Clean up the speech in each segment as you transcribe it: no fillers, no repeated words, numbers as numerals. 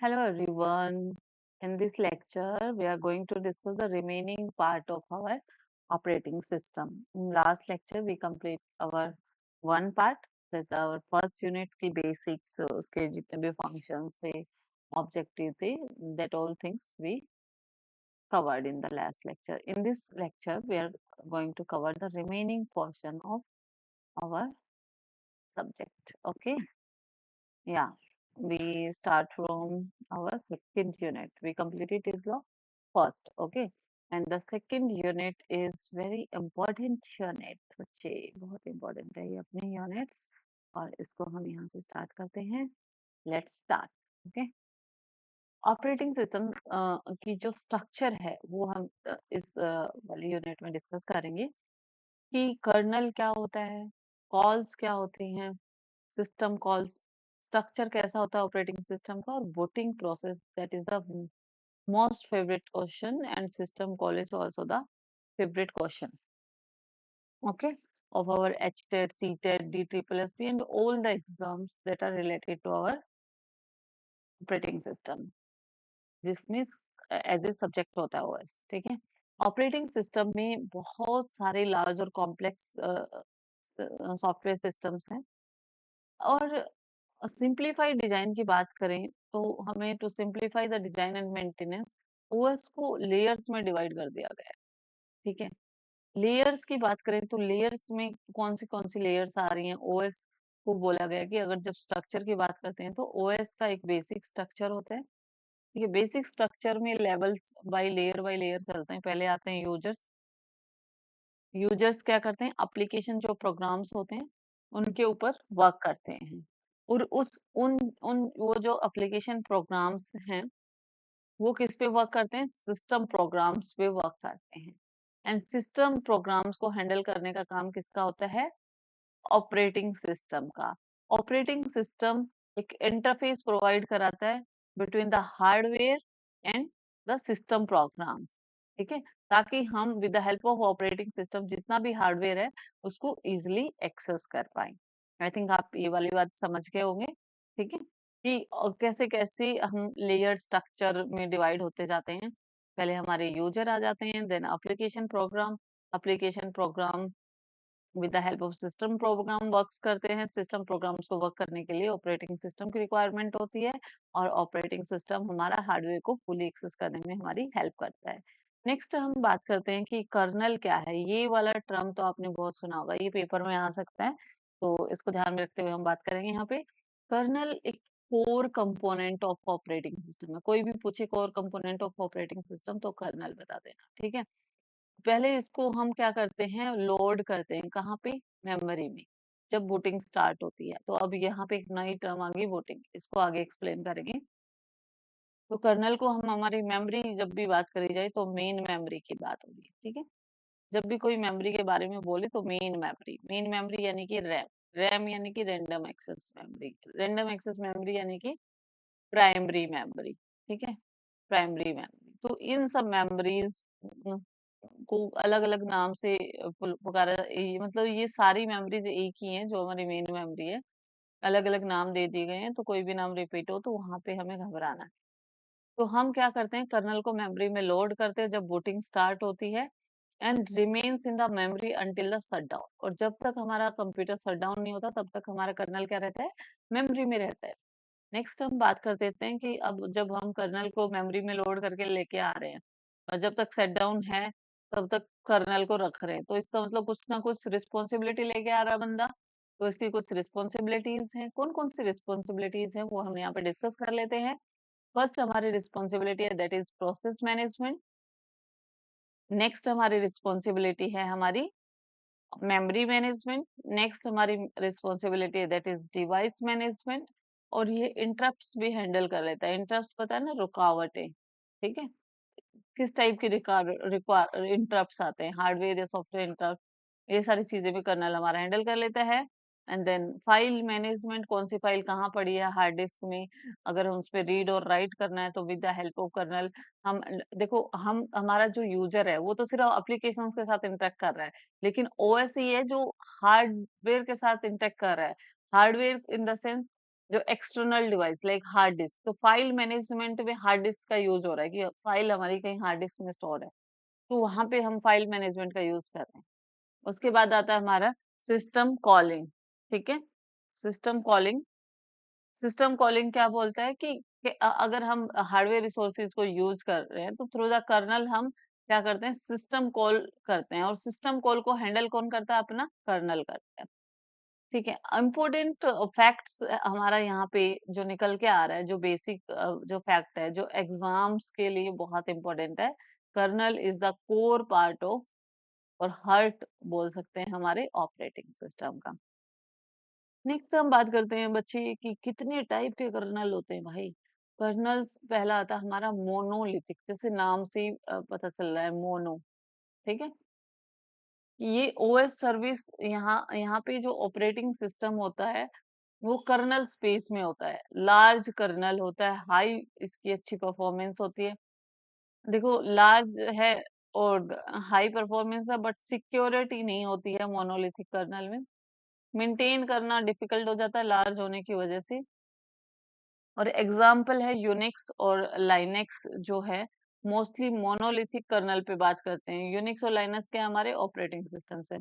Hello everyone. In this lecture, we are going to discuss the remaining part of our operating system. In last lecture, we complete our one part with our first unit की basics, उसके जितने भी functions थे, objective थे, that all things we covered in the last lecture. In this lecture, we are going to cover the remaining portion of our subject. Okay. Yeah, we start from our second unit. We completed it the first, okay? And the second unit is very important unit. बच्चे बहुत important है ये अपने units और इसको हम यहाँ से start करते हैं. Let's start, okay? Operating system की जो स्ट्रक्चर है वो हम इस वाली यूनिट में डिस्कस करेंगे कि कर्नल क्या होता है, कॉल्स क्या होती हैं, सिस्टम कॉल्स, स्ट्रक्चर कैसा होता है ऑपरेटिंग सिस्टम का और booting process that is the most favourite question and system call is also the favourite question okay of our HTET, CTET, DSSS and all the exams that are related to our operating system जिसमें as a subject होता है OS. ठीक है, operating system में बहुत सारे large और complex software systems हैं और सिंप्लीफाइड डिजाइन की बात करें तो हमें to simplify the design and maintenance OS को लेयर्स में डिवाइड कर दिया गया है. ठीक है, लेयर्स की बात करें तो लेयर्स में कौन सी लेयर्स आ रही हैं. ओएस को बोला गया कि अगर जब स्ट्रक्चर की बात करते हैं तो ओएस का एक बेसिक स्ट्रक्चर होता है. ठीक है, बेसिक स्ट्रक्चर में लेवल्स बाय लेयर चलते हैं. पहले आते हैं यूजर्स. यूजर्स क्या करते हैं, एप्लीकेशन जो प्रोग्राम्स होते हैं उनके ऊपर वर्क करते हैं और उस उन उन वो जो एप्लीकेशन प्रोग्राम्स हैं वो किस पे वर्क करते हैं, सिस्टम प्रोग्राम्स पे वर्क करते हैं. एंड सिस्टम प्रोग्राम्स को हैंडल करने का काम किसका होता है, ऑपरेटिंग सिस्टम का. ऑपरेटिंग सिस्टम एक इंटरफेस प्रोवाइड कराता है between the hardware and the system program. ठीक है, ताकि हम with the help of operating system जितना भी हार्डवेयर है उसको इजिली एक्सेस कर पाए. आई थिंक आप ये वाली बात समझ गए होंगे. ठीक है, कि कैसे कैसे हम लेयर स्ट्रक्चर में डिवाइड होते जाते हैं. पहले हमारे यूजर आ जाते हैं, then application program with the help of system program works करते हैं. सिस्टम प्रोग्राम्स को वर्क करने के लिए ऑपरेटिंग सिस्टम की रिक्वायरमेंट होती है और ऑपरेटिंग सिस्टम हमारा हार्डवेयर को फुली एक्सेस करने में हमारी हेल्प करता है. नेक्स्ट हम बात करते हैं कि कर्नल क्या है. ये वाला टर्म तो आपने बहुत सुना होगा, ये पेपर में आ सकता है, तो इसको ध्यान में रखते हुए हम बात करेंगे. यहाँ पे कर्नल एक core component of operating system है. कोई भी पूछे core component of operating system तो कर्नल बता देना. ठीक है, पहले इसको हम क्या करते हैं, लोड करते हैं. कहाँ पे, मेमोरी में, जब बूटिंग स्टार्ट होती है. तो अब यहाँ पे एक नई टर्म आ गई बूटिंग, इसको आगे एक्सप्लेन करेंगे. तो कर्नल को हम हमारी मेमोरी जब भी बात करी जाए तो मेन मेमोरी की बात होगी. ठीक है, जब भी कोई मेमोरी के बारे में बोले तो मेन मेमोरी यानी कि रैम. रैम यानी कि random access memory. Random access memory यानी कि प्राइमरी मेमोरी. ठीक है, प्राइमरी मेमोरी. तो इन सब मेमोरीज को अलग अलग नाम से पुकारा, मतलब ये सारी मेमोरीज एक ही हैं जो हमारी मेन मेमोरी है. अलग अलग नाम दे दिए गए हैं, तो कोई भी नाम रिपीट हो तो वहां पे हमें घबराना है. तो हम क्या करते हैं, कर्नल को मेमोरी में लोड करते हैं जब बूटिंग स्टार्ट होती है and remains in the memory until the shutdown. और जब तक हमारा कंप्यूटर शटडाउन नहीं होता तब तक हमारा कर्नल क्या रहता है, मेमोरी में रहता है. नेक्स्ट हम बात कर देते हैं कि अब जब हम कर्नल को मेमोरी में लोड करके लेके आ रहे हैं और जब तक सेट डाउन है तब तक कर्नल को रख रहे हैं, तो इसका मतलब कुछ ना कुछ रिस्पॉन्सिबिलिटी लेके आ रहा है बंदा. तो इसकी कुछ रिस्पॉन्सिबिलिटीज हैं. कौन कौन सी रिस्पॉन्सिबिलिटीज हैं वो हम यहाँ पे डिस्कस कर लेते हैं. फर्स्ट हमारी रिस्पॉन्सिबिलिटी है that is process management. Next हमारी रिस्पॉन्सिबिलिटी है हमारी मेमोरी मैनेजमेंट. नेक्स्ट हमारी रिस्पॉन्सिबिलिटी है दैट इज डिवाइस मैनेजमेंट. और ये इंटरप्ट्स भी हैंडल कर लेता है. इंटरप्ट पता है ना, रुकावटें. ठीक है, किस टाइप के इंटरप्ट्स आते हैं, हार्डवेयर या सॉफ्टवेयर इंटरप्ट, ये सारी चीजें भी कर्नल हमारा हैंडल कर लेता है. एंड देन फाइल मैनेजमेंट, कौन सी फाइल कहाँ पड़ी है हार्ड डिस्क में, अगर हम उस पर रीड और राइट करना है तो with the help of kernel हम देखो, हम हमारा जो यूजर है वो तो सिर्फ एप्लीकेशंस के साथ इंटरेक्ट कर रहा है, लेकिन ओएस ही है जो हार्डवेयर के साथ इंटरेक्ट कर रहा है. हार्डवेयर इन द सेंस जो external device like hard disk, तो फाइल मैनेजमेंट में हार्ड डिस्क का यूज हो रहा है कि फाइल हमारी कहीं हार्ड डिस्क में स्टोर है, तो वहां पे हम फाइल मैनेजमेंट का यूज कर रहे हैं। उसके बाद आता है हमारा सिस्टम कॉलिंग। ठीक है, सिस्टम कॉलिंग। सिस्टम कॉलिंग क्या बोलता है कि अगर हम हार्डवेयर रिसोर्सेज को यूज कर रहे हैं तो थ्रू द कर्नल हम क्या करते हैं, सिस्टम कॉल करते हैं, और सिस्टम कॉल को हैंडल कौन करता है, अपना कर्नल करता है। ठीक है, इम्पोर्टेंट फैक्ट्स हमारा यहाँ पे जो निकल के आ रहा है, जो बेसिक जो फैक्ट है, जो एग्जाम्स के लिए बहुत इंपॉर्टेंट है, kernel is the core part of और हार्ट बोल सकते हैं हमारे ऑपरेटिंग सिस्टम का। नेक्स्ट हम बात करते हैं बच्चे कि कितने टाइप के कर्नल होते हैं भाई। कर्नल्स पहला आता है हमारा मोनोलिथिक, जैसे नाम से ही पता चल रहा है मोनो। ठीक है, ये ओएस सर्विस, यहाँ यहाँ पे जो ऑपरेटिंग सिस्टम होता है वो कर्नल स्पेस में होता है, लार्ज कर्नल होता है, हाई इसकी अच्छी परफॉर्मेंस होती है। देखो लार्ज है और हाई परफॉर्मेंस है, बट सिक्योरिटी नहीं होती है मोनोलिथिक कर्नल में, मेंटेन करना डिफिकल्ट हो जाता है लार्ज होने की वजह से। और एग्जाम्पल है यूनिक्स और लाइनेक्स जो है, मोस्टली मोनोलिथिक कर्नल पे बात करते हैं। यूनिक्स और लाइनक्स के हमारे ऑपरेटिंग सिस्टम से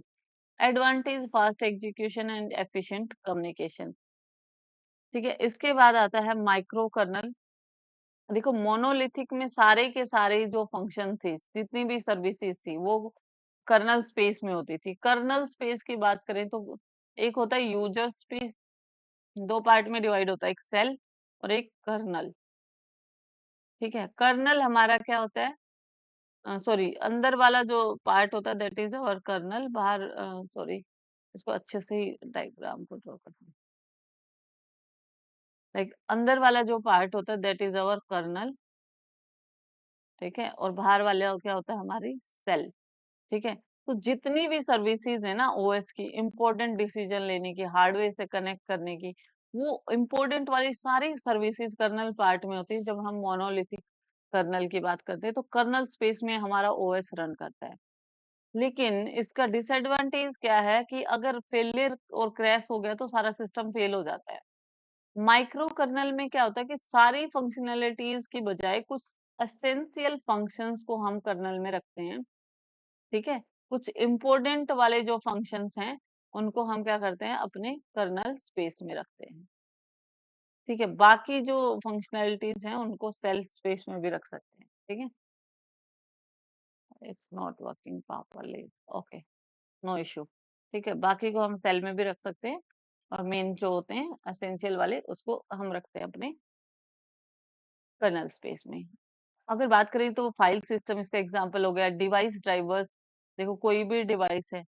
advantage, fast execution and efficient communication. ठीक है, इसके बाद आता है माइक्रो कर्नल। देखो मोनोलिथिक में सारे के सारे जो फंक्शन थे, जितनी भी सर्विसेज थी, वो कर्नल स्पेस में होती थी। कर्नल स्पेस की बात करें तो एक होता है यूजर स्पेस, दो पार्ट में डिवाइड होता है, एक सेल और एक कर्नल। ठीक है, कर्नल हमारा क्या होता है, सॉरी अंदर वाला जो पार्ट होता है दैट इज अवर कर्नल, बाहर सॉरी इसको अच्छे से ही डायग्राम को ड्रॉ करते हैं। लाइक अंदर वाला जो पार्ट होता है दैट इज अवर कर्नल। ठीक है, और बाहर वाला क्या होता है, हमारी सेल। ठीक है, तो जितनी भी सर्विसेज है ना ओएस की, इंपॉर्टेंट डिसीजन लेने की, हार्डवेयर से कनेक्ट करने की, वो इंपॉर्टेंट वाली सारी सर्विसेज कर्नल पार्ट में होती है। जब हम मोनोलिथिक कर्नल की बात करते हैं तो कर्नल स्पेस में हमारा ओएस रन करता है। लेकिन इसका डिसएडवांटेज क्या है कि अगर फेलियर और क्रैश हो गया तो सारा सिस्टम फेल हो जाता है। माइक्रो कर्नल में क्या होता है कि सारी फंक्शनैलिटीज की बजाय कुछ एसेंशियल फंक्शंस को हम कर्नल में रखते हैं। ठीक है, कुछ इम्पोर्टेंट वाले जो फंक्शंस हैं उनको हम क्या करते हैं, अपने कर्नल स्पेस में रखते हैं। ठीक है, बाकी जो फंक्शनैलिटीज हैं उनको सेल स्पेस में भी रख सकते हैं। ठीक है, it's not working properly, okay, no issue. ठीक है, बाकी को हम सेल में भी रख सकते हैं, और मेन जो होते हैं एसेंशियल वाले उसको हम रखते हैं अपने कर्नल स्पेस में। अगर बात करें तो फाइल सिस्टम इसका एग्जांपल हो गया। डिवाइस ड्राइवर्स, देखो कोई भी डिवाइस है,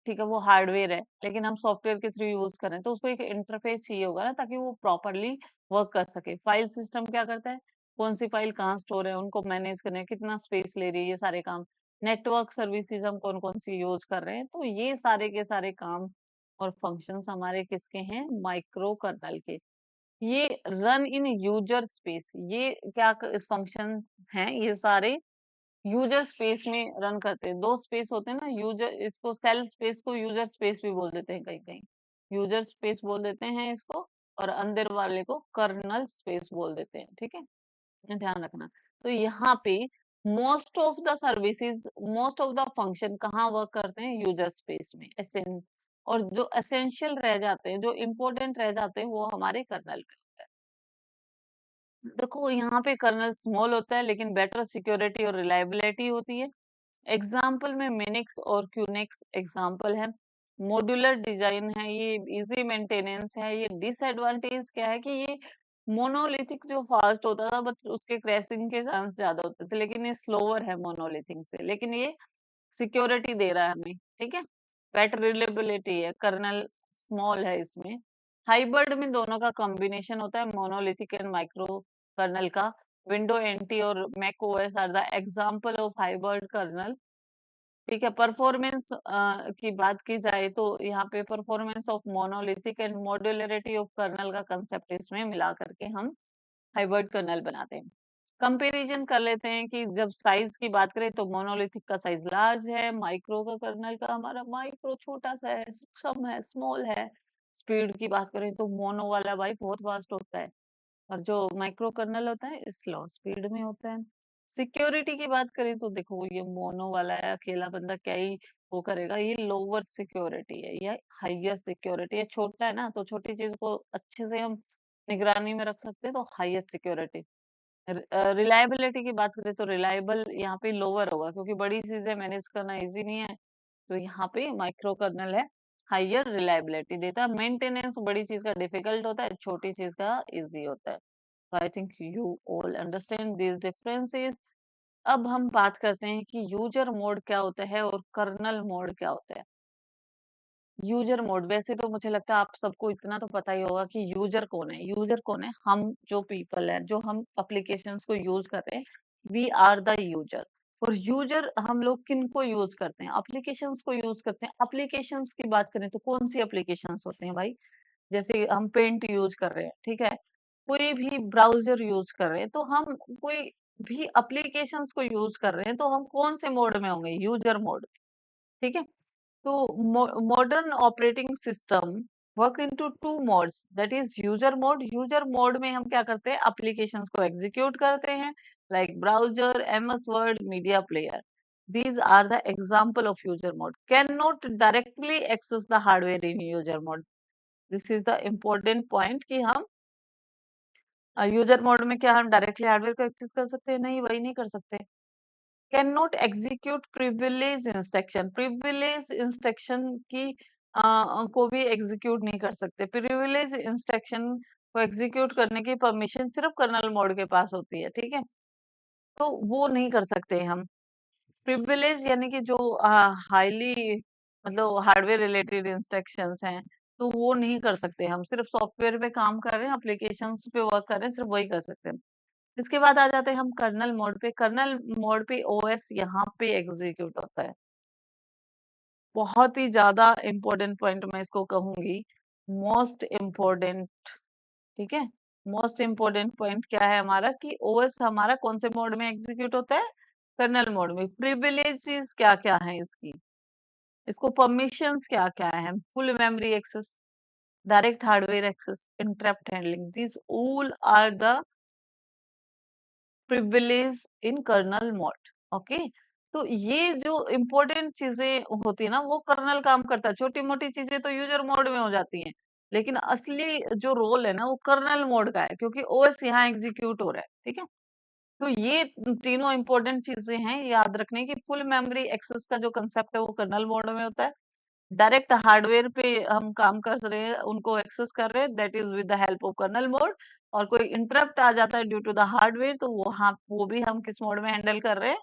ठीक है, वो हार्डवेयर है लेकिन हम सॉफ्टवेयर के थ्रू यूज कर रहे हैं, तो उसको एक इंटरफेस चाहिए होगा ना, ताकि वो प्रॉपरली वर्क कर सके। फाइल सिस्टम क्या करता है, कौन सी फाइल कहाँ स्टोर है उनको मैनेज करने, कितना स्पेस ले रही है, ये सारे काम। नेटवर्क सर्विसेज हम कौन कौन सी यूज कर रहे हैं, तो ये सारे के सारे काम और फंक्शंस हमारे किसके हैं, माइक्रो कर्नल के। ये रन इन यूजर स्पेस, ये क्या इस फंक्शन हैं, ये सारे यूजर स्पेस में रन करते हैं। दो स्पेस होते हैं ना, यूजर, इसको सेल स्पेस को यूजर स्पेस भी बोल देते हैं, कहीं कहीं यूजर स्पेस बोल देते हैं इसको, और अंदर वाले को कर्नल स्पेस बोल देते हैं। ठीक है, ये ध्यान रखना। तो यहाँ पे most of the services, most of the function कहाँ वर्क करते हैं, यूजर स्पेस में। और जो एसेंशियल रह जाते हैं, जो इम्पोर्टेंट रह जाते हैं, वो हमारे कर्नल पे होते हैं। देखो यहाँ पे कर्नल स्मॉल होता है लेकिन बेटर सिक्योरिटी और रिलायबिलिटी होती है। एग्जाम्पल में मिनिक्स और क्यूनिक्स एग्जाम्पल है। मॉड्यूलर डिजाइन है, ये इजी मेंटेनेंस है। ये डिसएडवांटेज क्या है कि ये मोनोलिथिक जो फास्ट होता था बट उसके क्रैशिंग के चांस ज्यादा होते थे, लेकिन ये स्लोअर है मोनोलिथिक से, लेकिन ये सिक्योरिटी दे रहा है हमें। ठीक है, बेटर रिलेबिलिटी है, कर्नल स्मॉल है इसमें। हाइब्रिड में दोनों का कॉम्बिनेशन होता है, मोनोलिथिक एंड माइक्रो कर्नल का। विंडो एनटी और Mac OS are the example of hybrid kernel. ठीक है, परफॉर्मेंस की बात की जाए तो यहाँ पे performance of monolithic and modularity of kernel का कंसेप्ट इसमें मिला करके हम हाइब्रिड कर्नल बनाते हैं। कंपैरिजन कर लेते हैं कि जब साइज की बात करें तो मोनोलिथिक का साइज लार्ज है, माइक्रो का कर्नल का हमारा माइक्रो छोटा सा है, सूक्ष्म है, स्मॉल है। स्पीड की बात करें तो मोनो वाला भाई बहुत फास्ट होता है, और जो माइक्रो कर्नल होता है स्लो स्पीड में होता है। सिक्योरिटी की बात करें तो देखो ये मोनो वाला है, अकेला बंदा क्या ही वो करेगा, ये लोअर सिक्योरिटी है, ये हाईयर सिक्योरिटी है। छोटा है ना, तो छोटी चीज को अच्छे से हम निगरानी में रख सकते हैं, तो हाईएस्ट सिक्योरिटी। रिलायबिलिटी की बात करें तो रिलायबल यहाँ पे लोअर होगा, क्योंकि बड़ी चीजें मैनेज करना इजी नहीं है, तो यहाँ पे माइक्रो कर्नल है, हाइयर रिलायबिलिटी देता है। मेंटेनेंस बड़ी चीज का डिफिकल्ट होता है, छोटी चीज का इजी होता है। I think you all understand these differences। अब हम बात करते हैं कि यूजर मोड क्या होता है और कर्नल मोड क्या होता है। यूजर मोड, वैसे तो मुझे लगता है आप सबको इतना तो पता ही होगा कि यूजर कौन है। यूजर कौन है? हम जो पीपल है, जो हम एप्लीकेशंस को यूज कर रहे हैं, वी आर द यूजर। और यूजर हम लोग किन को यूज करते हैं? एप्लीकेशंस को यूज करते हैं। एप्लीकेशंस की बात करें तो कौन सी एप्लीकेशंस होते हैं भाई? जैसे हम पेंट यूज कर रहे हैं, ठीक है, कोई भी ब्राउजर यूज कर रहे हैं, तो हम कोई भी एप्लीकेशंस को यूज कर रहे हैं, तो हम कौन से मोड में होंगे? User mode. ठीक है, तो modern operating system work into two modes, that is user mode. User mode में हम क्या करते हैं? एप्लीकेशंस को एग्जीक्यूट करते हैं, like browser, MS word, media player. these are the example of user mode, cannot directly access the hardware in user mode। This is the important point कि हम यूजर मोड में क्या हम डायरेक्टली हार्डवेयर को access कर सकते हैं? नहीं, वही नहीं कर सकते। Can not execute privilege instruction, privilege instruction की को भी एग्जीक्यूट नहीं कर सकते। प्रिविलेज इंस्ट्रक्शन को एग्जीक्यूट करने की परमिशन सिर्फ कर्नल मोड के पास होती है, ठीक है, तो वो नहीं कर सकते हम। प्रिविलेज यानी कि जो हाईली मतलब हार्डवेयर रिलेटेड इंस्ट्रक्शंस हैं, तो वो नहीं कर सकते हम। सिर्फ सॉफ्टवेयर पे काम कर रहे हैं, एप्लीकेशंस पे वर्क कर रहे हैं, सिर्फ वही कर सकते हैं। इसके बाद आ जाते हैं हम कर्नल मोड पे। कर्नल मोड पे ओएस यहाँ पे एग्जीक्यूट होता है। बहुत ही ज्यादा इंपॉर्टेंट पॉइंट मैं इसको कहूंगी, मोस्ट इम्पोर्टेंट। ठीक है, मोस्ट इम्पोर्टेंट पॉइंट क्या है हमारा कि ओएस हमारा कौन से मोड में एग्जीक्यूट होता है? कर्नल मोड में। प्रिविलेजेस क्या क्या है इसकी, इसको परमिशंस क्या क्या है? Full memory access, direct hardware access, interrupt handling, this all are the privilege in kernel mode. Okay, तो ये जो इंपॉर्टेंट चीजें होती है ना, वो कर्नल काम करता है। छोटी मोटी चीजें तो यूजर मोड में हो जाती हैं, लेकिन असली जो रोल है ना, वो कर्नल मोड का है, क्योंकि ओएस यहाँ एग्जीक्यूट हो रहा है। ठीक है, तो ये तीनों इंपॉर्टेंट चीजें हैं याद रखने की। फुल मेमोरी एक्सेस का जो कंसेप्ट है वो कर्नल मोड में होता है। डायरेक्ट हार्डवेयर पे हम काम कर रहे हैं, उनको एक्सेस कर रहे हैं, that is with the help of kernel mode. और कोई इंटरप्ट आ जाता है ड्यू टू द हार्डवेयर, तो वो भी हम किस मोड में हैंडल कर रहे हैं?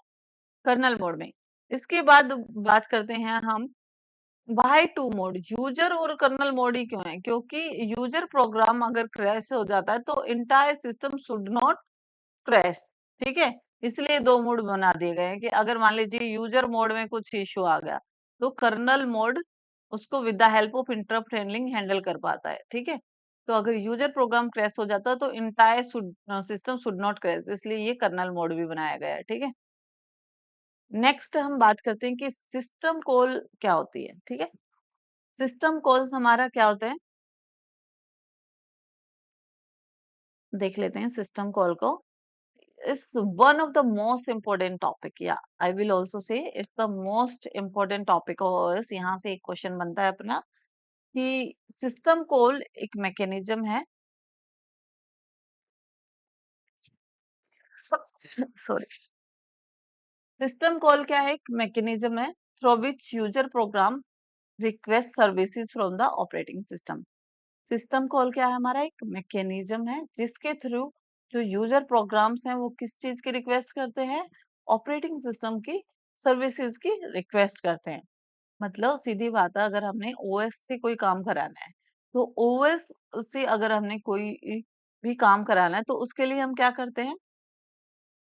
कर्नल मोड में। इसके बाद बात करते हैं हम वाई टू मोड। यूजर और कर्नल मोड ही क्यों है? क्योंकि यूजर प्रोग्राम अगर क्रैश हो जाता है तो entire system should not crash. ठीक है, इसलिए दो मोड बना दिए गए हैं कि अगर मान लीजिए यूजर मोड में कुछ इश्यू आ गया, तो कर्नल मोड उसको with the help of interrupt handling handle कर पाता है। ठीक है, तो अगर यूजर प्रोग्राम क्रैश हो जाता है तो entire system should not crash, इसलिए ये कर्नल मोड भी बनाया गया है। ठीक है, नेक्स्ट हम बात करते हैं कि सिस्टम कॉल क्या होती है। ठीक है, सिस्टम कॉल्स हमारा क्या होता है, देख लेते हैं सिस्टम कॉल को। is one of the most important topic, yeah, I will also say it's the most important topic of ours। यहाँ से एक क्वेश्चन बनता है अपना कि सिस्टम कॉल एक मैकेनिज्म है, सॉरी, सिस्टम कॉल क्या है? एक मैकेनिज्म है through which user program request services from the operating system. System call क्या है? हमारा एक मैकेनिज्म है जिसके थ्रू जो यूजर प्रोग्राम्स हैं वो किस चीज की रिक्वेस्ट करते हैं? ऑपरेटिंग सिस्टम की सर्विसेज की रिक्वेस्ट करते हैं। मतलब सीधी बात है, अगर हमने ओएस से कोई काम कराना है, तो ओएस से अगर हमने कोई भी काम कराना है, तो उसके लिए हम क्या करते हैं?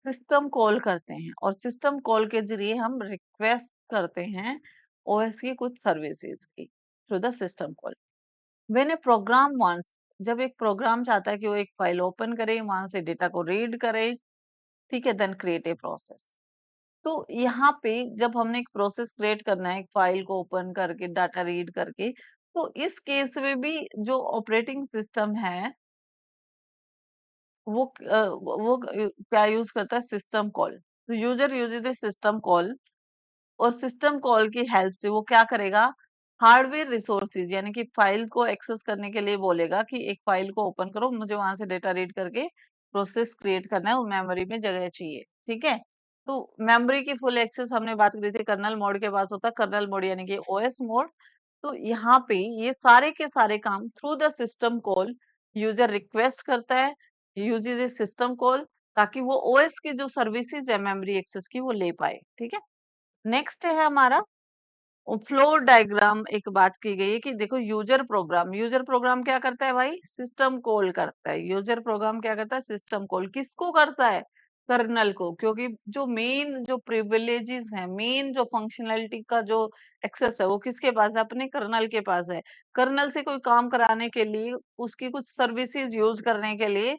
सिस्टम कॉल करते हैं, और सिस्टम कॉल के जरिए हम रिक्वेस्ट करते हैं ओएस की कुछ सर्विसेज की through the system call. When a program wants, जब एक प्रोग्राम चाहता है कि वो एक फाइल ओपन करे, वहां से डेटा को रीड करे, ठीक है, देन क्रिएट ए प्रोसेस। तो यहाँ पे जब हमने एक प्रोसेस क्रिएट करना है, एक फाइल को ओपन करके डाटा रीड करके, तो इस केस में भी जो ऑपरेटिंग सिस्टम है वो क्या यूज करता है, सिस्टम कॉल। तो user uses the system call, और सिस्टम कॉल की हेल्प से वो क्या करेगा, हार्डवेयर रिसोर्सेज यानी कि फाइल को एक्सेस करने के लिए बोलेगा कि एक फाइल को ओपन करो, मुझे वहां से डेटा रीड करके प्रोसेस क्रिएट करना है, वो मेमोरी में जगह चाहिए। ठीक है, तो मेमोरी की फुल एक्सेस हमने बात करी थी, कर्नल मोड के पास होता है, कर्नल मोड यानी कि ओएस मोड। तो यहाँ पे ये सारे के सारे काम through the system call user request करता है, यूजेस सिस्टम कॉल, ताकि वो ओएस की जो सर्विसेज है मेमोरी एक्सेस की वो ले पाए। ठीक है, नेक्स्ट है हमारा फ्लो डायग्राम। एक बात की गई है कि देखो यूजर प्रोग्राम क्या करता है भाई, सिस्टम कॉल करता है। यूजर प्रोग्राम क्या करता है, सिस्टम कॉल। किसको करता है, कर्नल को, क्योंकि जो मेन जो प्रिविलेजेस है, मेन जो फंक्शनैलिटी का जो एक्सेस है वो किसके पास है, अपने कर्नल के पास है। कर्नल से कोई काम कराने के लिए, उसकी कुछ सर्विसेज यूज करने के लिए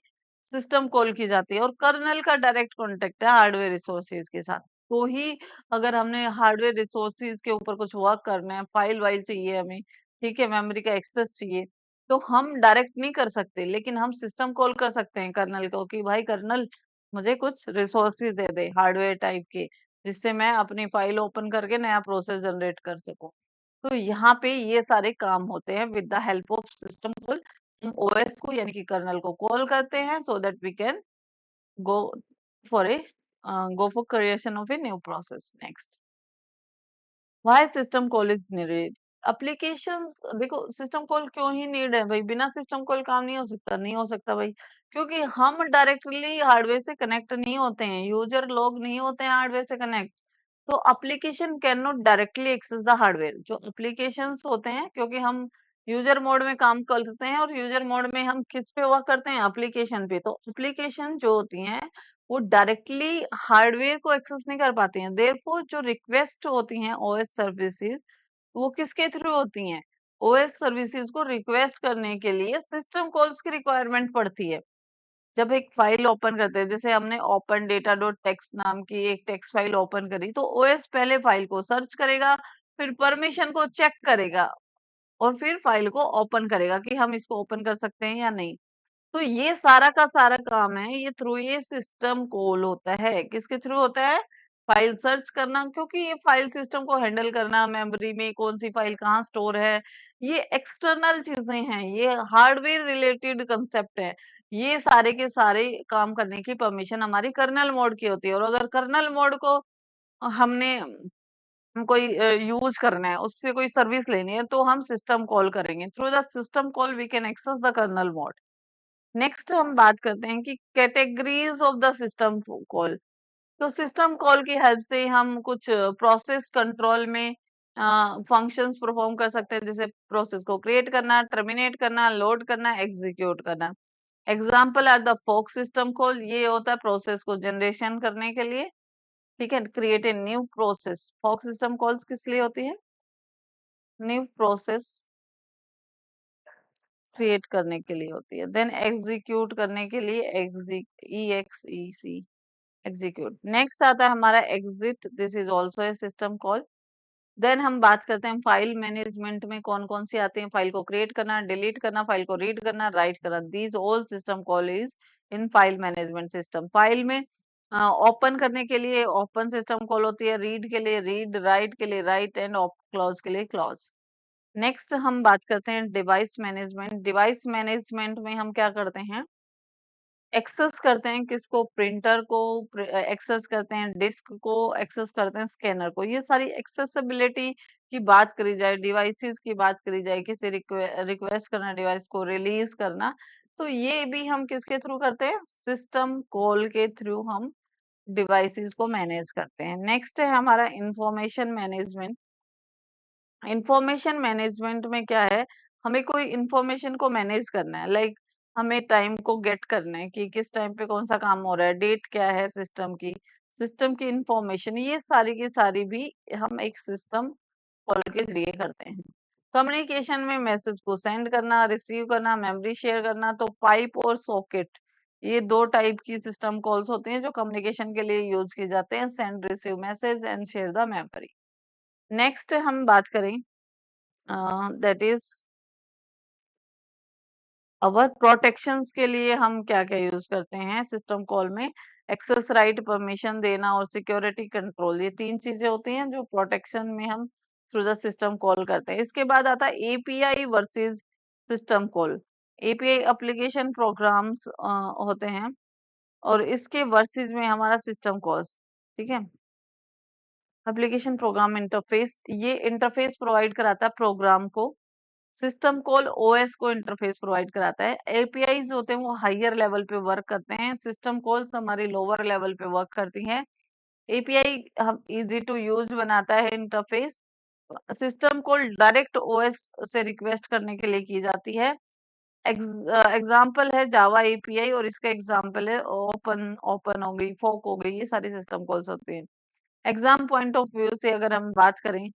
सिस्टम कॉल की जाती है, और कर्नल का डायरेक्ट कॉन्टेक्ट है हार्डवेयर रिसोर्सेज के साथ। तो ही अगर हमने हार्डवेयर रिसोर्सेज के ऊपर कुछ वर्क करना है, फाइल वाइल चाहिए हमें, ठीक है, मेमोरी का एक्सेस चाहिए, तो हम डायरेक्ट नहीं कर सकते, लेकिन हम सिस्टम कॉल कर सकते हैं कर्नल को कि भाई कर्नल मुझे कुछ रिसोर्सेज दे दे हार्डवेयर टाइप के, जिससे मैं अपनी फाइल ओपन करके नया प्रोसेस जनरेट कर सकूं। तो यहाँ पे ये सारे काम होते हैं with the help of system call. हम ओएस को यानी कि कर्नल को कॉल करते हैं so that we can go for a go for creation of a new process next. Why system call is needed? Applications, देखो सिस्टम कॉल क्यों ही need है भाई, बिना सिस्टम कॉल काम नहीं हो सकता, नहीं हो सकता भाई, क्योंकि हम डायरेक्टली हार्डवेयर से कनेक्ट नहीं होते हैं, यूजर लोग नहीं होते हैं हार्डवेयर से कनेक्ट। तो application can not directly access the hardware. जो एप्लीकेशंस होते हैं, क्योंकि हम यूजर मोड में काम करते हैं, और यूजर मोड में हम किस पे वर्क करते हैं, एप्लीकेशन पे। तो एप्लीकेशन जो होती हैं वो डायरेक्टली हार्डवेयर को एक्सेस नहीं कर पाती हैं। देयरफॉर जो रिक्वेस्ट होती हैं ओएस सर्विसेज, वो किसके थ्रू होती हैं, ओएस सर्विसेज को रिक्वेस्ट करने के लिए सिस्टम कॉल्स की रिक्वायरमेंट पड़ती है। जब एक फाइल ओपन करते हैं, जैसे हमने ओपन डेटा डॉट टेक्स्ट नाम की एक टेक्स्ट फाइल ओपन करी, तो ओएस पहले फाइल को सर्च करेगा, फिर परमिशन को चेक करेगा, और फिर फाइल को ओपन करेगा कि हम इसको ओपन कर सकते हैं या नहीं। तो ये सारा का सारा काम है, ये थ्रू ये सिस्टम कॉल होता है। किसके थ्रू होता है, फाइल सर्च करना, क्योंकि ये फाइल सिस्टम को हैंडल करना, मेमोरी में कौन सी फाइल कहाँ स्टोर है, ये एक्सटर्नल चीजें हैं, ये हार्डवेयर रिलेटेड कंसेप्ट है। ये सारे के सारे काम करने की परमिशन हमारी कर्नल मोड की होती है, और अगर कर्नल मोड को हमने कोई यूज करना है, उससे कोई सर्विस लेनी है, तो हम सिस्टम कॉल करेंगे। Through the system call we can access the kernel mode. Next हम बात करते हैं कि categories of the system call. तो सिस्टम कॉल की हेल्प से हम कुछ प्रोसेस कंट्रोल में फंक्शंस परफॉर्म कर सकते हैं, जैसे प्रोसेस को क्रिएट करना, टर्मिनेट करना, लोड करना, एग्जीक्यूट करना। Example are the fork system call, ये होता है प्रोसेस को जनरेशन करने के लिए। ठीक है, create a new process. Fork system calls किस लिए होती है, न्यू प्रोसेस क्रिएट करने के लिए होती है। देन एग्जीक्यूट करने के लिए EXEC, एग्जीक्यूट। नेक्स्ट आता है हमारा exit, this is also a system call. Then हम बात करते हैं फाइल मैनेजमेंट में कौन कौन सी आती हैं, फाइल को क्रिएट करना, डिलीट करना, फाइल को रीड करना, राइट करना। These all system call is in file management system. File में ओपन करने के लिए ओपन सिस्टम कॉल होती है, रीड के लिए रीड, राइट के लिए राइट, एंड क्लोज के लिए क्लोज। नेक्स्ट हम बात करते हैं डिवाइस मैनेजमेंट। डिवाइस मैनेजमेंट में हम क्या करते हैं, एक्सेस करते हैं किसको, प्रिंटर को एक्सेस करते हैं, डिस्क को एक्सेस करते हैं, स्कैनर को। ये सारी एक्सेसिबिलिटी की बात करी जाए, डिवाइसेस की बात करी जाए, किसी रिक्वेस्ट करना, डिवाइस को रिलीज करना, तो ये भी हम किसके थ्रू करते हैं, सिस्टम कॉल के थ्रू हम डिवाइसेस को मैनेज करते हैं। नेक्स्ट है हमारा इंफॉर्मेशन मैनेजमेंट। इंफॉर्मेशन मैनेजमेंट में क्या है, हमें कोई इंफॉर्मेशन को मैनेज करना है, लाइक हमें टाइम को गेट करना है कि किस टाइम पे कौन सा काम हो रहा है, डेट क्या है सिस्टम की इंफॉर्मेशन, ये सारी की सारी भी हम एक सिस्टम कॉल के जरिए करते हैं। कम्युनिकेशन में मैसेज को सेंड करना, रिसीव करना, मेमोरी शेयर करना, तो पाइप और सॉकेट, ये दो टाइप की सिस्टम कॉल्स होती हैं जो कम्युनिकेशन के लिए यूज की जाते हैं, send receive message and share the memory. Next हम बात करें दैट इज अवर प्रोटेक्शंस के लिए हम क्या क्या यूज करते हैं सिस्टम कॉल में। एक्सेस राइट, परमिशन देना और सिक्योरिटी कंट्रोल, ये तीन चीजें होती हैं जो प्रोटेक्शन में हम थ्रू द सिस्टम कॉल करते हैं। इसके बाद आता है API versus system call. API application programs होते हैं और इसके वर्सेस में हमारा सिस्टम कॉल्स। ठीक है, एप्लीकेशन प्रोग्राम इंटरफेस, ये इंटरफेस प्रोवाइड कराता है प्रोग्राम को। सिस्टम कॉल ओएस को इंटरफेस प्रोवाइड कराता है। एपीआईज होते हैं वो हायर लेवल पे वर्क करते हैं, सिस्टम कॉल्स हमारी लोअर लेवल पे वर्क करती हैं। एपीआई हम इजी टू यूज बनाता है interface. System call direct OS से रिक्वेस्ट करने के लिए की जाती है। एग्जाम्पल है जावा एपीआई और इसका एग्जाम्पल है ओपन ओपन हो गई, फोक हो गई, ये सारी सिस्टम कॉल्स होती हैं। एग्जाम पॉइंट ऑफ व्यू से अगर हम बात करें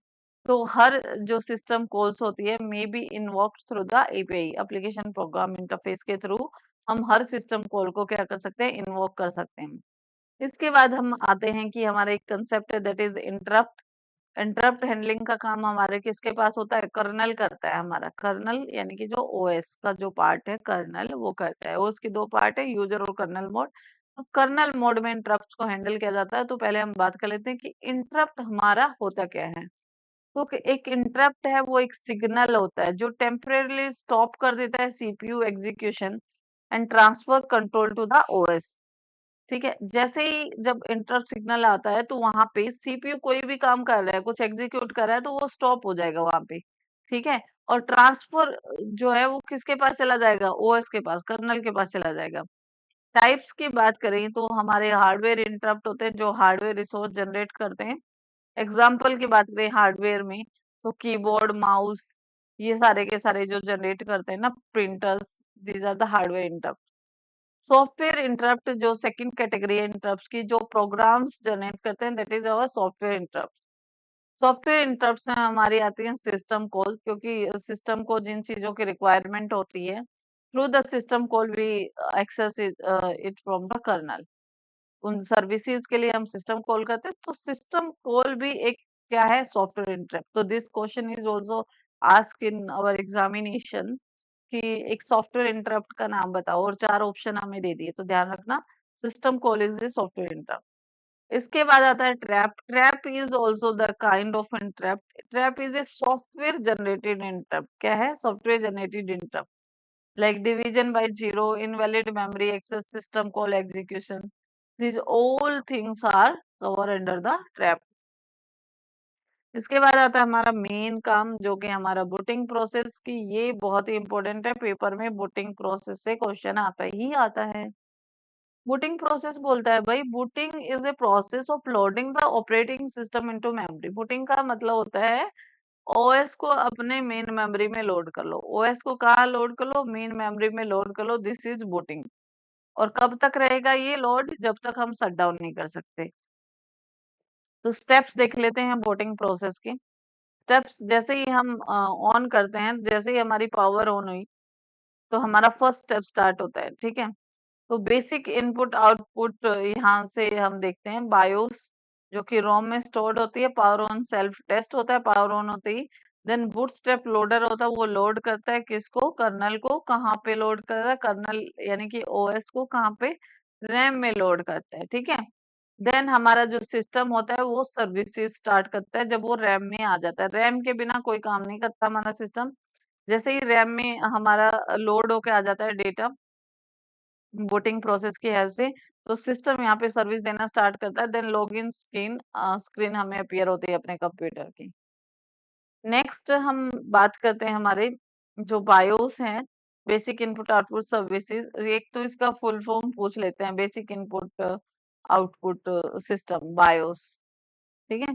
तो हर जो सिस्टम कॉल्स होती है may be invoked through the API, application program interface के थ्रू हम हर सिस्टम कॉल को क्या कर सकते हैं, इन्वोक कर सकते हैं। इसके बाद हम आते हैं कि हमारा एक कंसेप्ट है that is interrupt. Interrupt handling का काम हमारे किसके पास होता है, कर्नल करता है। हमारा कर्नल यानी कि जो ओएस का जो पार्ट है कर्नल वो करता है। उसके दो पार्ट है, यूजर और कर्नल मोड। तो कर्नल मोड में इंटरप्ट को हैंडल किया जाता है। तो पहले हम बात कर लेते हैं कि इंटरप्ट हमारा होता क्या है। तो एक इंटरप्ट है वो एक सिग्नल होता है जो टेम्परेली स्टॉप कर देता है CPU execution and transfer control to the OS. ठीक है, जैसे ही जब इंटरप्ट सिग्नल आता है तो वहां पे सीपीयू कोई भी काम कर रहा है, कुछ एग्जीक्यूट कर रहा है तो वो स्टॉप हो जाएगा वहां पे। ठीक है, और ट्रांसफर जो है वो किसके पास चला जाएगा, ओएस के पास, कर्नल के पास चला जाएगा। टाइप्स की बात करें तो हमारे हार्डवेयर इंटरप्ट होते हैं जो हार्डवेयर रिसोर्स जनरेट करते हैं। एग्जाम्पल की बात करें हार्डवेयर में तो कीबोर्ड, माउस, ये सारे के सारे जो जनरेट करते हैं ना, printers, these are the hardware interrupt. Software interrupt जो सेकंड कैटेगरी है इंटरप्ट्स की, जो प्रोग्राम्स जनरेट करते हैं, that is our software interrupt. Software interrupts में हमारी आती है सिस्टम कॉल, क्योंकि सिस्टम को जिन चीजों की रिक्वायरमेंट होती है through the system call we access it from the kernel. उन सर्विसेज के लिए हम सिस्टम कॉल करते हैं, तो सिस्टम कॉल भी एक क्या है, सॉफ्टवेयर इंटरप्ट। तो this question is also asked in our examination कि एक सॉफ्टवेयर इंटरप्ट का नाम बताओ, और चार ऑप्शन हमें दे दिए, तो ध्यान रखना system call is a software interrupt. इसके बाद आता है trap. Trap is also the kind of interrupt. Trap is a software generated interrupt. क्या है, software generated interrupt, like division by zero, invalid memory access, system call execution. These all things are covered under the trap. इसके बाद आता है हमारा main काम जो कि हमारा बूटिंग प्रोसेस की, ये बहुत ही इंपॉर्टेंट है, पेपर में बूटिंग प्रोसेस से क्वेश्चन आता ही आता है। बूटिंग प्रोसेस बोलता है भाई, booting is a process of loading the operating system into memory. Booting का मतलब होता है ओएस को अपने मेन मेमोरी में लोड कर लो। ओएस को कहाँ लोड कर लो, मेन मेमोरी में लोड कर लो, दिस इज बूटिंग। और कब तक रहेगा ये लोड, जब तक हम शट डाउन नहीं कर सकते। तो स्टेप्स देख लेते हैं बूटिंग प्रोसेस के। स्टेप्स जैसे ही हम ऑन करते हैं, जैसे ही हमारी पावर ऑन हुई तो हमारा फर्स्ट स्टेप स्टार्ट होता है। ठीक है, तो बेसिक इनपुट आउटपुट यहाँ से हम देखते हैं। बायोस जो कि रोम में स्टोर्ड होती है, पावर ऑन सेल्फ टेस्ट होता है पावर ऑन होते ही। देन बूटस्ट्रैप लोडर होता है, वो लोड करता है किसको, कर्नल को। कहाँ पे लोड करता है, कर्नल यानी कि ओएस को कहाँ पे, रैम में लोड करता है। ठीक है, देन हमारा जो सिस्टम होता है वो सर्विसेज स्टार्ट करता है जब वो रैम में आ जाता है। रैम के बिना कोई काम नहीं करता हमारा सिस्टम। जैसे ही रैम में हमारा लोड होके आ जाता है डेटा बूटिंग प्रोसेस की हेल्प से, तो सिस्टम यहाँ पे सर्विस देना स्टार्ट करता है। देन लॉगिन स्क्रीन स्क्रीन हमें अपीयर होती है अपने कंप्यूटर की। नेक्स्ट हम बात करते हैं हमारे जो बायोस हैं, बेसिक इनपुट आउटपुट सर्विसेज। एक तो इसका फुल फॉर्म पूछ लेते हैं, basic input output system, BIOS. ठीक है,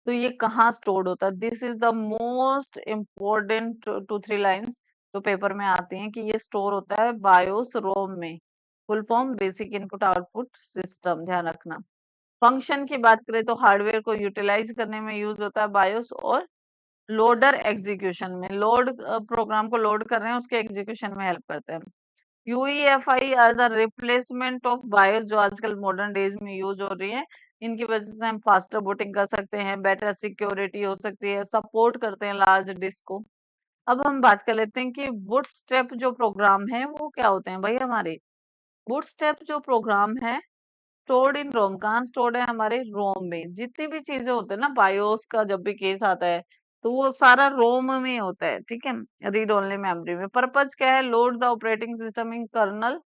तो ये कहाँ स्टोर्ड होता है, this is the most important 2-3 lines जो पेपर में आती हैं कि ये स्टोर होता है बायोस रोम में। Full form basic input output system, ध्यान रखना। फंक्शन की बात करें तो हार्डवेयर को यूटिलाइज करने में यूज होता है बायोस, और लोडर एग्जीक्यूशन में, लोड प्रोग्राम को लोड कर रहे हैं उसके एग्जीक्यूशन में हेल्प करते हैं। UEFI are the replacement of BIOS, जो आजकल मॉडर्न डेज में यूज हो रही है। इनकी वजह से हम फास्टर बूटिंग कर सकते हैं, बेटर सिक्योरिटी हो सकती है, सपोर्ट करते हैं लार्ज डिस्क को। अब हम बात कर लेते हैं कि बूटस्ट्रैप जो प्रोग्राम है वो क्या होते हैं भाई हमारे। बूटस्ट्रैप जो प्रोग्राम है स्टोर्ड इन रोम, कहाँ स्टोर्ड है हमारे रोम में। जितनी भी चीजें होते हैं ना, बायोस का जब भी केस आता है तो वो सारा रोम में होता है, ठीक है, रीड ओनली मेमोरी में। पर्पज क्या है, load the operating system in kernel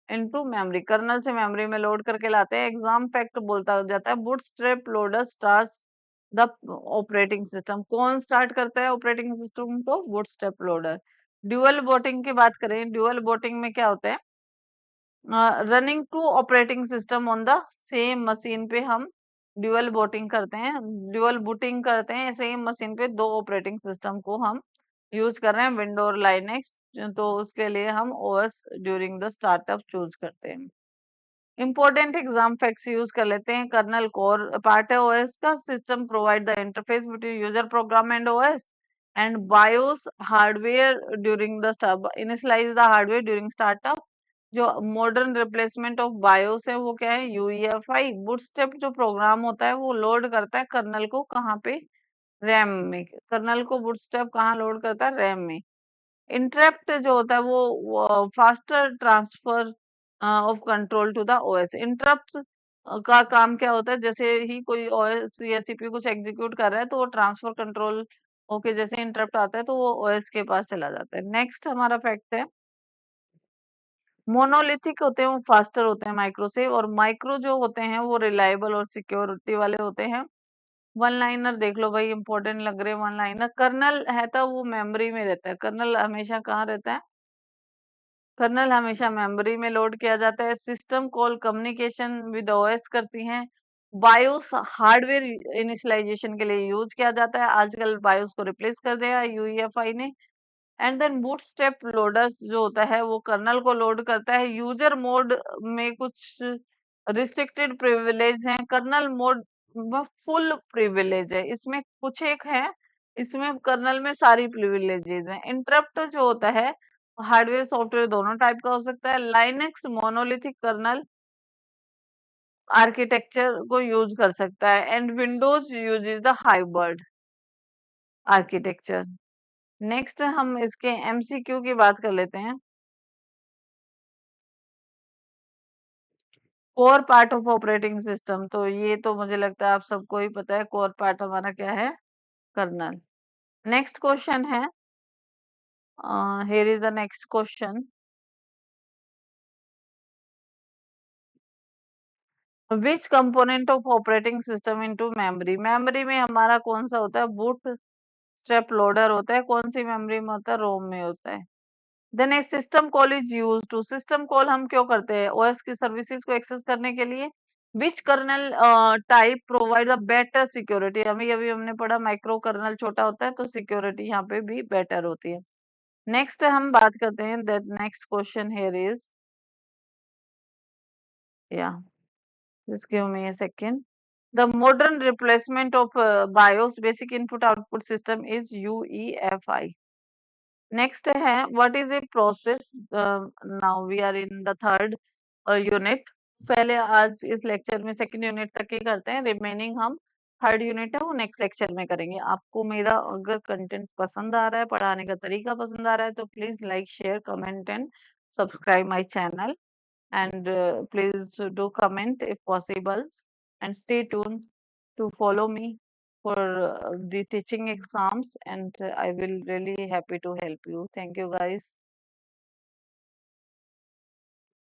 into memory, kernel से मेमोरी में लोड करके लाते हैं। एग्जाम फैक्ट बोलता जाता है bootstrap loader starts the operating system. कौन स्टार्ट करता है ऑपरेटिंग सिस्टम को, बूटस्ट्रैप लोडर। ड्यूअल बोटिंग की बात करें, ड्यूअल बोटिंग में क्या होता है, running two operating system on the same machine पे हम ड्यूअल बोटिंग करते हैं, ड्यूअल बूटिंग करते हैं। सेम मशीन पे दो ऑपरेटिंग सिस्टम को हम यूज कर रहे हैं, विंडो और लाइनेक्स, तो उसके लिए हम OS during the startup choose करते हैं। इंपॉर्टेंट एग्जाम फैक्ट्स यूज कर लेते हैं। कर्नल कोर पार्ट है ओएस का, system provide the interface between user program and OS, and BIOS hardware during the initialise the hardware during startup. जो modern replacement of BIOS है वो क्या है, यूईएफआई। बूटस्ट्रैप जो प्रोग्राम होता है वो लोड करता है कर्नल को कहाँ पे, रैम में। कर्नल को बूटस्ट्रैप कहाँ लोड करता है, रैम में। इंटरप्ट जो होता है वो faster transfer of control to the OS. Interrupt का काम क्या होता है, जैसे ही कोई ओएस या सीपीयू कुछ एग्जीक्यूट कर रहा है तो वो ट्रांसफर कंट्रोल होके जैसे इंटरप्ट आता है तो वो ओएस के पास चला जाता है। नेक्स्ट हमारा फैक्ट है, मोनोलिथिक होते हैं वो फास्टर होते हैं माइक्रो से, और माइक्रो जो होते हैं वो रिलायबल और सिक्योरिटी वाले होते हैं। वन लाइनर देख लो भाई, इंपॉर्टेंट लग रहे हैं वन लाइनर। कर्नल है तो वो मेमोरी में रहता है, कर्नल हमेशा कहाँ रहता है, कर्नल हमेशा मेमोरी में लोड किया जाता है। System call communication with OS करती हैं। बायोस हार्डवेयर इनिशियलाइजेशन के लिए यूज किया जाता है, आजकल बायोस को रिप्लेस कर दिया यूईएफआई ने। एंड देन बूटस्ट्रैप लोडर्स जो होता है वो कर्नल को लोड करता है। यूजर मोड में कुछ रिस्ट्रिक्टेड प्रिविलेज हैं, कर्नल मोड फुल प्रिविलेज है, इसमें कुछ एक है, इसमें कर्नल में सारी प्रिविलेजेस हैं। इंटरप्ट जो होता है हार्डवेयर सॉफ्टवेयर दोनों टाइप का हो सकता है। लाइनक्स मोनोलिथिक कर्नल आर्किटेक्चर को यूज कर सकता है, and Windows uses the hybrid architecture. Next हम इसके एमसीक्यू की बात कर लेते हैं। Core part of operating system, तो ये तो मुझे लगता है आप सबको ही पता है कोर पार्ट हमारा क्या है, कर्नल। नेक्स्ट क्वेश्चन है, here is the next question, which component of operating system into memory. Memory में हमारा कौन सा होता है, बूट स्ट्रैप लोडर होता है। कौन सी मेमोरी में होता है, रोम में होता है। Then a system call is use to, system call हम क्यों करते हैं, ओएस की सर्विसेज को एक्सेस करने के लिए। Which kernel type provide the better security, अभी अभी हमने पढ़ा माइक्रो कर्नल छोटा होता है तो सिक्योरिटी यहाँ पे भी बेटर होती है। नेक्स्ट हम बात करते हैं, that next question here is, yeah just give me a second. The modern replacement of BIOS basic input output system is UEFI. Next है, what is a process. Now we are in the third unit. पहले आज इस lecture में second unit तक ही करते हैं, remaining हम third unit है वो नेक्स्ट लेक्चर में करेंगे। आपको मेरा अगर कंटेंट पसंद आ रहा है, पढ़ाने का तरीका पसंद आ रहा है, तो please like share comment and subscribe my channel, and please do comment if possible, and stay tuned to follow me for the teaching exams, and I will really happy to help you. Thank you guys.